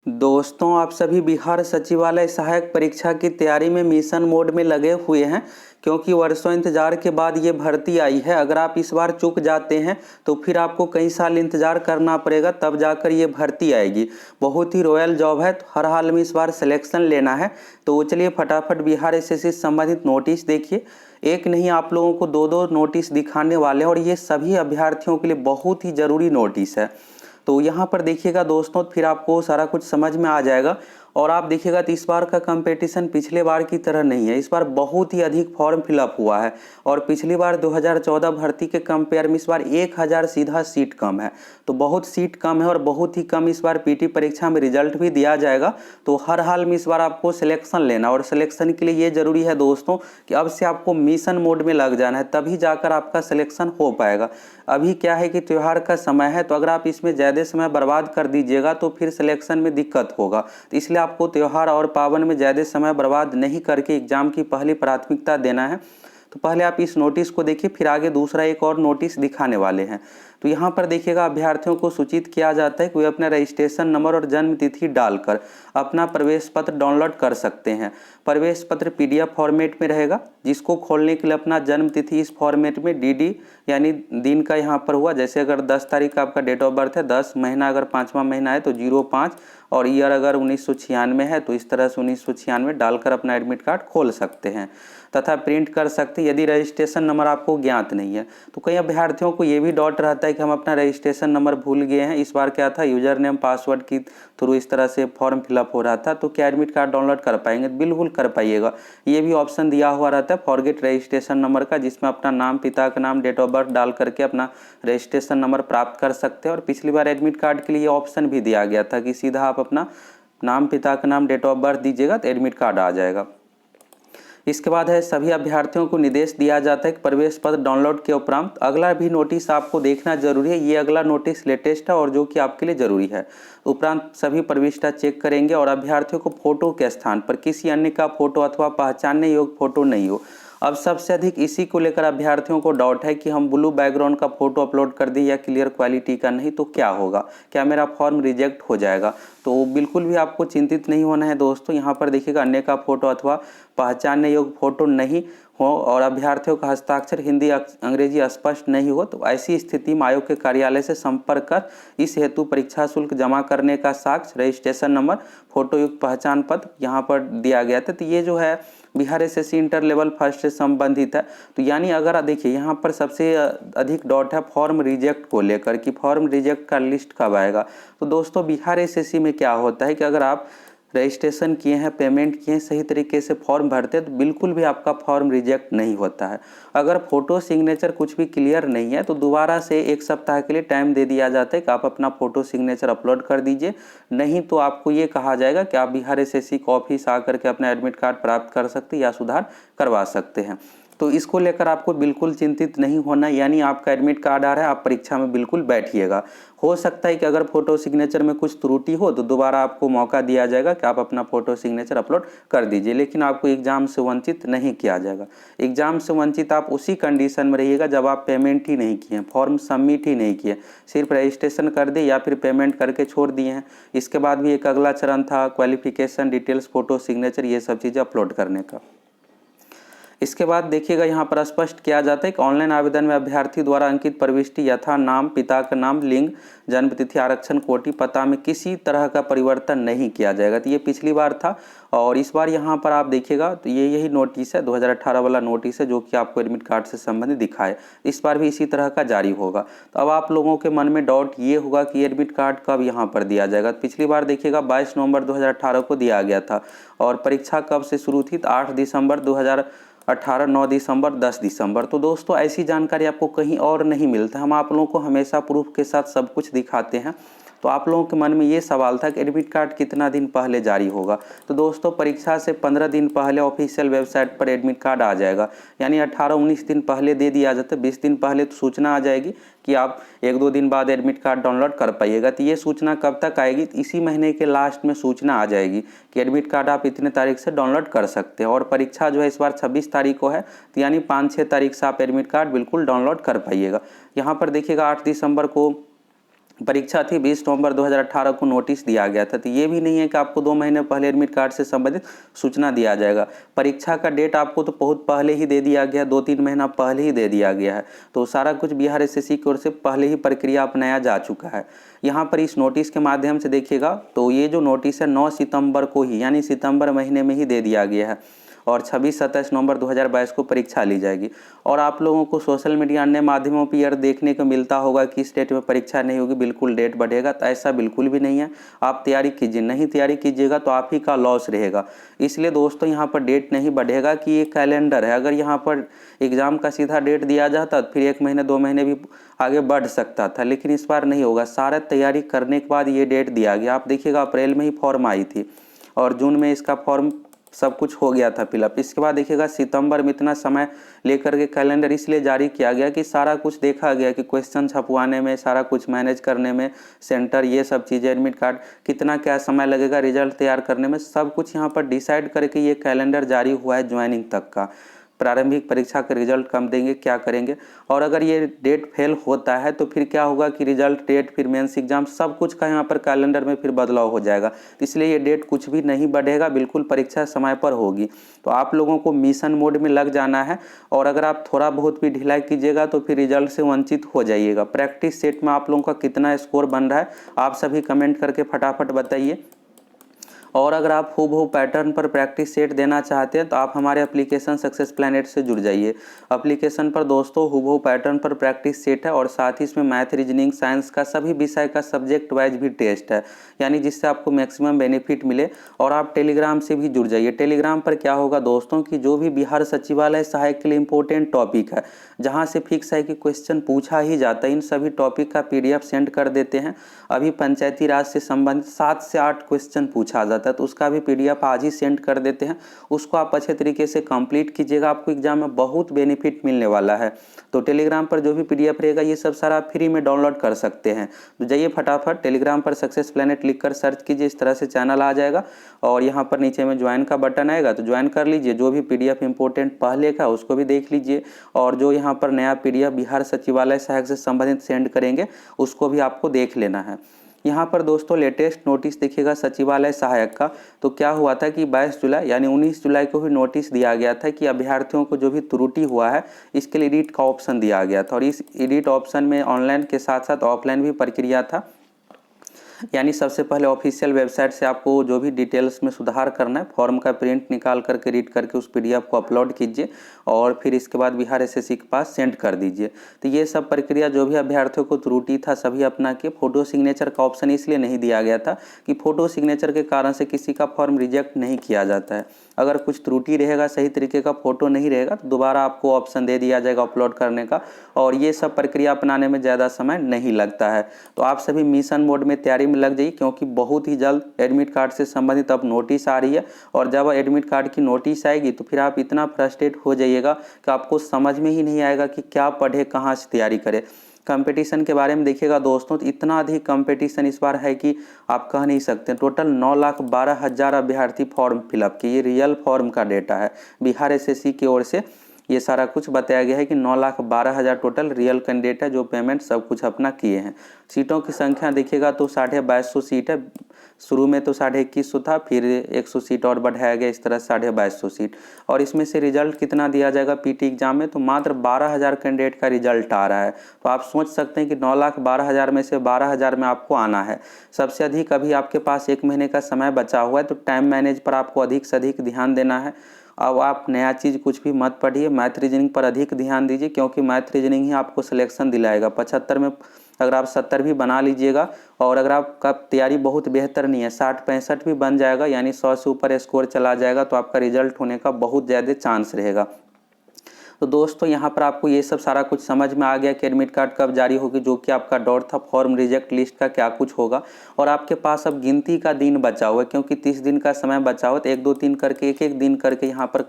दोस्तों, आप सभी बिहार सचिवालय सहायक परीक्षा की तैयारी में मिशन मोड में लगे हुए हैं क्योंकि वर्षों इंतजार के बाद ये भर्ती आई है। अगर आप इस बार चूक जाते हैं तो फिर आपको कई साल इंतजार करना पड़ेगा, तब जाकर ये भर्ती आएगी। बहुत ही रॉयल जॉब है, तो हर हाल में इस बार सिलेक्शन लेना है। तो चलिए फटाफट बिहार एसएससी से संबंधित नोटिस देखिए। एक नहीं, आप लोगों को दो दो नोटिस दिखाने वाले हैं और ये सभी अभ्यर्थियों के लिए बहुत ही ज़रूरी नोटिस है। तो यहाँ पर देखिएगा दोस्तों, फिर आपको सारा कुछ समझ में आ जाएगा। और आप देखिएगा तो इस बार का कंपटीशन पिछले बार की तरह नहीं है। इस बार बहुत ही अधिक फॉर्म फिलअप हुआ है और पिछली बार 2014 भर्ती के कंपेयर में इस बार 1000 सीधा सीट कम है। तो बहुत सीट कम है और बहुत ही कम इस बार पीटी परीक्षा में रिजल्ट भी दिया जाएगा। तो हर हाल में इस बार आपको सिलेक्शन लेना, और सिलेक्शन के लिए ये ज़रूरी है दोस्तों कि अब से आपको मिशन मोड में लग जाना है, तभी जाकर आपका सिलेक्शन हो पाएगा। अभी क्या है कि त्यौहार का समय है, तो अगर आप इसमें ज़्यादा समय बर्बाद कर दीजिएगा तो फिर सिलेक्शन में दिक्कत होगा। तो इसलिए आपको त्यौहार और पावन में ज़्यादा समय बर्बाद नहीं करके एग्जाम की पहली प्राथमिकता देना है। तो पहले आप इस नोटिस को देखिए, फिर आगे दूसरा एक और नोटिस दिखाने वाले हैं। तो यहाँ पर देखिएगा, अभ्यर्थियों को सूचित किया जाता है कि वे अपना रजिस्ट्रेशन नंबर और जन्म तिथि डालकर अपना प्रवेश पत्र डाउनलोड कर सकते हैं। प्रवेश पत्र पीडीएफ फॉर्मेट में रहेगा, जिसको खोलने के लिए अपना जन्म तिथि इस फॉर्मेट में डीडी यानी दिन का यहाँ पर हुआ, जैसे अगर 10 तारीख का आपका डेट ऑफ बर्थ है, 10 महीना अगर 5वां महीना है तो 05, और ईयर अगर 1996 है तो इस तरह से 1996 डालकर अपना एडमिट कार्ड खोल सकते हैं तथा प्रिंट कर सकते हैं, यदि रजिस्ट्रेशन नंबर आपको ज्ञात नहीं है। तो कई अभ्यर्थियों को ये भी डाउट रहता है कि हम अपना रजिस्ट्रेशन नंबर भूल गए हैं। इस बार क्या था, यूजर नेम पासवर्ड की थ्रू इस तरह से फॉर्म फिलअप हो रहा था, तो क्या एडमिट कार्ड डाउनलोड कर पाएंगे? बिल्कुल कर पाइएगा। ये भी ऑप्शन दिया हुआ रहता है फॉरगेट रजिस्ट्रेशन नंबर का, जिसमें अपना नाम, पिता का नाम, डेट ऑफ बर्थ डाल करके अपना रजिस्ट्रेशन नंबर प्राप्त कर सकते हैं। और पिछली बार एडमिट कार्ड के लिए ऑप्शन भी दिया गया था कि सीधा आप अपना नाम, पिता का नाम, डेट ऑफ बर्थ दीजिएगा तो एडमिट कार्ड आ जाएगा। इसके बाद है, सभी अभ्यर्थियों को निर्देश दिया जाता है कि प्रवेश पत्र डाउनलोड के उपरांत अगला भी नोटिस आपको देखना जरूरी है। ये अगला नोटिस लेटेस्ट है और जो कि आपके लिए जरूरी है। उपरांत सभी प्रविष्टा चेक करेंगे और अभ्यर्थियों को फोटो के स्थान पर किसी अन्य का फोटो अथवा पहचानने योग्य फोटो नहीं हो। अब सबसे अधिक इसी को लेकर अभ्यर्थियों को डाउट है कि हम ब्लू बैकग्राउंड का फोटो अपलोड कर दें या क्लियर क्वालिटी का नहीं तो क्या होगा, क्या मेरा फॉर्म रिजेक्ट हो जाएगा? तो बिल्कुल भी आपको चिंतित नहीं होना है दोस्तों। यहाँ पर देखिएगा, अन्य का फोटो अथवा पहचानने योग्य फोटो नहीं हो और अभ्यर्थियों का हस्ताक्षर हिंदी अंग्रेजी स्पष्ट नहीं हो, तो ऐसी स्थिति में आयोग के कार्यालय से संपर्क कर इस हेतु परीक्षा शुल्क जमा करने का साक्ष्य, रजिस्ट्रेशन नंबर, फोटो युक्त पहचान पत्र यहाँ पर दिया गया था। तो ये जो है Bihar SSC inter level first से संबंधित है। तो यानी अगर देखिए, यहाँ पर सबसे अधिक डाउट है फॉर्म रिजेक्ट को लेकर कि फॉर्म रिजेक्ट का लिस्ट कब आएगा। तो दोस्तों, बिहार एसएससी में क्या होता है कि अगर आप रजिस्ट्रेशन किए हैं, पेमेंट किए हैं, सही तरीके से फॉर्म भरते हैं तो बिल्कुल भी आपका फॉर्म रिजेक्ट नहीं होता है। अगर फोटो सिग्नेचर कुछ भी क्लियर नहीं है तो दोबारा से 1 सप्ताह के लिए टाइम दे दिया जाता है कि आप अपना फोटो सिग्नेचर अपलोड कर दीजिए। नहीं तो आपको ये कहा जाएगा कि आप बिहार एसएससी का ऑफिस आकर के अपना एडमिट कार्ड प्राप्त कर सकते या सुधार करवा सकते हैं। तो इसको लेकर आपको बिल्कुल चिंतित नहीं होना, यानी आपका एडमिट कार्ड आ रहा है, आप परीक्षा में बिल्कुल बैठिएगा। हो सकता है कि अगर फोटो सिग्नेचर में कुछ त्रुटि हो तो दोबारा आपको मौका दिया जाएगा कि आप अपना फोटो सिग्नेचर अपलोड कर दीजिए, लेकिन आपको एग्जाम से वंचित नहीं किया जाएगा। एग्जाम से वंचित आप उसी कंडीशन में रहिएगा जब आप पेमेंट ही नहीं किए, फॉर्म सबमिट ही नहीं किए, सिर्फ रजिस्ट्रेशन कर दिए या फिर पेमेंट करके छोड़ दिए हैं। इसके बाद भी एक अगला चरण था क्वालिफिकेशन डिटेल्स, फोटो सिग्नेचर, ये सब चीज़ें अपलोड करने का। इसके बाद देखिएगा, यहाँ पर स्पष्ट किया जाता है कि ऑनलाइन आवेदन में अभ्यर्थी द्वारा अंकित प्रविष्टि यथा नाम, पिता का नाम, लिंग, जन्मतिथि, आरक्षण कोटि, पता में किसी तरह का परिवर्तन नहीं किया जाएगा। तो ये पिछली बार था और इस बार यहाँ पर आप देखिएगा तो ये यही नोटिस है, 2018 वाला नोटिस है जो कि आपको एडमिट कार्ड से संबंधित दिखाए। इस बार भी इसी तरह का जारी होगा। तो अब आप लोगों के मन में डाउट ये होगा कि एडमिट कार्ड कब यहाँ पर दिया जाएगा। पिछली बार देखिएगा 22 नवंबर 2018 को दिया गया था और परीक्षा कब से शुरू थी, तो 8 दिसंबर 2018, 9 दिसंबर, 10 दिसंबर। तो दोस्तों, ऐसी जानकारी आपको कहीं और नहीं मिलता। हम आप लोगों को हमेशा प्रूफ के साथ सब कुछ दिखाते हैं। तो आप लोगों के मन में ये सवाल था कि एडमिट कार्ड कितना दिन पहले जारी होगा। तो दोस्तों, परीक्षा से 15 दिन पहले ऑफिशियल वेबसाइट पर एडमिट कार्ड आ जाएगा, यानी 18-19 दिन पहले दे दिया जाता है। 20 दिन पहले तो सूचना आ जाएगी कि आप 1-2 दिन बाद एडमिट कार्ड डाउनलोड कर पाइएगा। तो ये सूचना कब तक आएगी? इसी महीने के लास्ट में सूचना आ जाएगी कि एडमिट कार्ड आप इतने तारीख से डाउनलोड कर सकते हैं। और परीक्षा जो है इस बार 26 तारीख को है, तो यानी 5-6 तारीख से आप एडमिट कार्ड बिल्कुल डाउनलोड कर पाइएगा। यहाँ पर देखिएगा 8 दिसंबर को परीक्षा थी 20 नवंबर 2018 को नोटिस दिया गया था। तो ये भी नहीं है कि आपको 2 महीने पहले एडमिट कार्ड से संबंधित सूचना दिया जाएगा। परीक्षा का डेट आपको तो बहुत पहले ही दे दिया गया, 2-3 महीना पहले ही दे दिया गया है। तो सारा कुछ बिहार एसएससी की ओर से पहले ही प्रक्रिया अपनाया जा चुका है। यहाँ पर इस नोटिस के माध्यम से देखिएगा तो ये जो नोटिस है 9 सितंबर को ही, यानी सितंबर महीने में ही दे दिया गया है और 26-27 नवंबर 2022 को परीक्षा ली जाएगी। और आप लोगों को सोशल मीडिया अन्य माध्यमों पर यह देखने को मिलता होगा कि इस डेट में परीक्षा नहीं होगी, बिल्कुल डेट बढ़ेगा। तो ऐसा बिल्कुल भी नहीं है। आप तैयारी कीजिए, नहीं तैयारी कीजिएगा तो आप ही का लॉस रहेगा। इसलिए दोस्तों यहाँ पर डेट नहीं बढ़ेगा कि ये कैलेंडर है। अगर यहाँ पर एग्ज़ाम का सीधा डेट दिया जाता तो फिर 1 महीने 2 महीने भी आगे बढ़ सकता था, लेकिन इस बार नहीं होगा। सारा तैयारी करने के बाद ये डेट दिया गया। आप देखिएगा अप्रैल में ही फॉर्म आई थी और जून में इसका फॉर्म सब कुछ हो गया था फिलअप। इसके बाद देखिएगा सितंबर में इतना समय लेकर के कैलेंडर इसलिए जारी किया गया कि सारा कुछ देखा गया कि क्वेश्चन छपवाने में, सारा कुछ मैनेज करने में, सेंटर, ये सब चीज़ें, एडमिट कार्ड, कितना क्या समय लगेगा, रिजल्ट तैयार करने में, सब कुछ यहाँ पर डिसाइड करके ये कैलेंडर जारी हुआ है ज्वाइनिंग तक का। प्रारंभिक परीक्षा का रिजल्ट कब देंगे, क्या करेंगे, और अगर ये डेट फेल होता है तो फिर क्या होगा कि रिजल्ट, डेट, फिर मेंस एग्जाम, सब कुछ का यहाँ पर कैलेंडर में फिर बदलाव हो जाएगा। इसलिए ये डेट कुछ भी नहीं बढ़ेगा, बिल्कुल परीक्षा समय पर होगी। तो आप लोगों को मिशन मोड में लग जाना है और अगर आप थोड़ा बहुत भी ढिलाई कीजिएगा तो फिर रिजल्ट से वंचित हो जाइएगा। प्रैक्टिस सेट में आप लोगों का कितना स्कोर बन रहा है आप सभी कमेंट करके फटाफट बताइए। और अगर आप हूबहू पैटर्न पर प्रैक्टिस सेट देना चाहते हैं तो आप हमारे एप्लीकेशन सक्सेस प्लैनेट से जुड़ जाइए। एप्लीकेशन पर दोस्तों हूबहू पैटर्न पर प्रैक्टिस सेट है और साथ ही इसमें मैथ, रीजनिंग, साइंस का सभी विषय का सब्जेक्ट वाइज भी टेस्ट है, यानी जिससे आपको मैक्सिमम बेनिफिट मिले। और आप टेलीग्राम से भी जुड़ जाइए। टेलीग्राम पर क्या होगा दोस्तों कि जो भी बिहार सचिवालय सहायक के लिए इंपॉर्टेंट टॉपिक है, जहाँ से फिक्स है कि क्वेश्चन पूछा ही जाता है, इन सभी टॉपिक का PDF सेंड कर देते हैं। अभी पंचायती राज से संबंधित 7 से 8 क्वेश्चन पूछा जाता है तो उसका भी PDF आज ही सेंड कर देते हैं। उसको आप अच्छे तरीके से कंप्लीट कीजिएगा, आपको एग्जाम में बहुत बेनिफिट मिलने वाला है। तो टेलीग्राम पर जो भी PDF रहेगा ये सब सारा फ्री में डाउनलोड कर सकते हैं। तो जाइए फटाफट टेलीग्राम पर सक्सेस प्लैनेट लिख कर सर्च कीजिए, इस तरह से चैनल आ जाएगा और यहाँ पर नीचे में ज्वाइन का बटन आएगा तो ज्वाइन कर लीजिए। जो भी PDF इंपॉर्टेंट पहले का उसको भी देख लीजिए और जो यहाँ पर नया PDF बिहार सचिवालय सहायक से संबंधित सेंड करेंगे उसको भी आपको देख लेना है। यहाँ पर दोस्तों लेटेस्ट नोटिस देखिएगा सचिवालय सहायक का। तो क्या हुआ था कि 22 जुलाई यानी 19 जुलाई को भी नोटिस दिया गया था कि अभ्यर्थियों को जो भी त्रुटि हुआ है इसके लिए एडिट का ऑप्शन दिया गया था और इस एडिट ऑप्शन में ऑनलाइन के साथ साथ ऑफलाइन भी प्रक्रिया था। यानी सबसे पहले ऑफिशियल वेबसाइट से आपको जो भी डिटेल्स में सुधार करना है, फॉर्म का प्रिंट निकाल करके रीड करके उस PDF को अपलोड कीजिए और फिर इसके बाद बिहार SSC के पास सेंड कर दीजिए। तो ये सब प्रक्रिया जो भी अभ्यर्थियों को त्रुटि था सभी अपना के। फोटो सिग्नेचर का ऑप्शन इसलिए नहीं दिया गया था कि फोटो सिग्नेचर के कारण से किसी का फॉर्म रिजेक्ट नहीं किया जाता है। अगर कुछ त्रुटि रहेगा, सही तरीके का फोटो नहीं रहेगा तो दोबारा आपको ऑप्शन दे दिया जाएगा अपलोड करने का और ये सब प्रक्रिया अपनाने में ज़्यादा समय नहीं लगता है। तो आप सभी मिशन मोड में तैयारी में लग जाइए क्योंकि बहुत ही जल्द एडमिट कार्ड से संबंधित अब नोटिस आ रही है और जब एडमिट कार्ड की नोटिस आएगी तो फिर आप इतना फ्रस्ट्रेट हो जाइएगा कि आपको समझ में ही नहीं आएगा कि क्या पढ़े, कहाँ से तैयारी करें। कंपटीशन के बारे में देखिएगा दोस्तों तो इतना अधिक कंपटीशन इस बार है कि आप कह नहीं सकते। टोटल 9,12,000 अभ्यर्थी फॉर्म फिलअप किए, ये रियल फॉर्म का डेटा है। बिहार SSC की ओर से ये सारा कुछ बताया गया है कि 9,12,000 टोटल रियल कैंडिडेट है जो पेमेंट सब कुछ अपना किए हैं। सीटों की संख्या देखिएगा तो 2250 सीट है। शुरू में तो 2150 था, फिर 100 सीट और बढ़ाया गया, इस तरह 2250 सीट। और इसमें से रिजल्ट कितना दिया जाएगा PT एग्जाम में, तो मात्र 12,000 कैंडिडेट का रिजल्ट आ रहा है। तो आप सोच सकते हैं कि 9,12,000 में से 12,000 में आपको आना है। सबसे अधिक अभी आपके पास 1 महीने का समय बचा हुआ है तो टाइम मैनेज पर आपको अधिक से अधिक ध्यान देना है। अब आप नया चीज़ कुछ भी मत पढ़िए, मैथ रीजनिंग पर अधिक ध्यान दीजिए क्योंकि मैथ रीजनिंग ही आपको सिलेक्शन दिलाएगा। 75 में अगर आप 70 भी बना लीजिएगा और अगर आपका तैयारी बहुत बेहतर नहीं है, 60-65 भी बन जाएगा यानी 100 से ऊपर स्कोर चला जाएगा तो आपका रिजल्ट होने का बहुत ज़्यादा चांस रहेगा। तो दोस्तों यहाँ पर आपको ये सब सारा कुछ समझ में आ गया कि एडमिट कार्ड कब जारी होगी, जो कि आपका डर था फॉर्म रिजेक्ट लिस्ट का क्या कुछ होगा। और आपके पास अब गिनती का दिन बचा हुआ है क्योंकि 30 दिन का समय बचा हुआ है तो 1 2 3 करके एक दिन करके यहाँ पर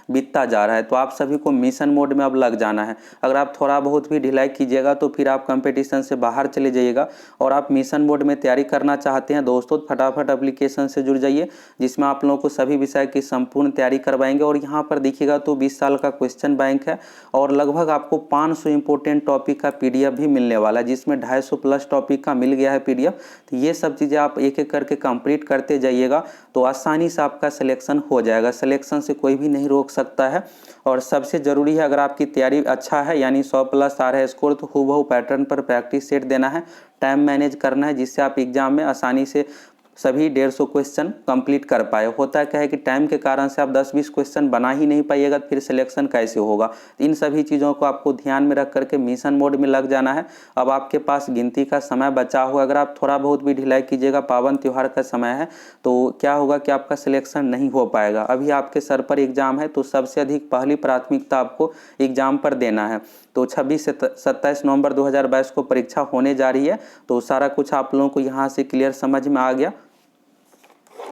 बीतता जा रहा है। तो आप सभी को मिशन मोड में अब लग जाना है। अगर आप थोड़ा बहुत भी ढिलाई कीजिएगा तो फिर आप कंपटीशन से बाहर चले जाइएगा। और आप मिशन मोड में तैयारी करना चाहते हैं दोस्तों तो फटाफट एप्लीकेशन से जुड़ जाइए जिसमें आप लोगों को सभी विषय की संपूर्ण तैयारी करवाएंगे। और यहाँ पर देखिएगा तो 20 साल का क्वेश्चन बैंक है और लगभग आपको 500 इंपॉर्टेंट टॉपिक का पीडीएफ भी मिलने वाला है, जिसमें 250 प्लस टॉपिक का मिल गया है पीडीएफ। तो ये सब चीज़ें आप एक एक करके कंप्लीट करते जाइएगा तो आसानी से आपका सिलेक्शन हो जाएगा। सिलेक्शन से कोई भी नहीं रोक सकता है। और सबसे ज़रूरी है, अगर आपकी तैयारी अच्छा है यानी 100 प्लस आ रहा है स्कोर, तो हूबहू पैटर्न पर प्रैक्टिस सेट देना है, टाइम मैनेज करना है, जिससे आप एग्जाम में आसानी से सभी 150 क्वेश्चन कंप्लीट कर पाए। होता क्या है कि टाइम के कारण से आप 10-20 क्वेश्चन बना ही नहीं पाइएगा, फिर सिलेक्शन कैसे होगा। इन सभी चीज़ों को आपको ध्यान में रख करके मिशन मोड में लग जाना है। अब आपके पास गिनती का समय बचा हुआ, अगर आप थोड़ा बहुत भी ढिलाई कीजिएगा, पावन त्यौहार का समय है, तो क्या होगा कि आपका सिलेक्शन नहीं हो पाएगा। अभी आपके सर पर एग्जाम है, तो सबसे अधिक पहली प्राथमिकता आपको एग्जाम पर देना है। तो 26 से 27 नवंबर 2022 को परीक्षा होने जा रही है। तो सारा कुछ आप लोगों को यहाँ से क्लियर समझ में आ गया।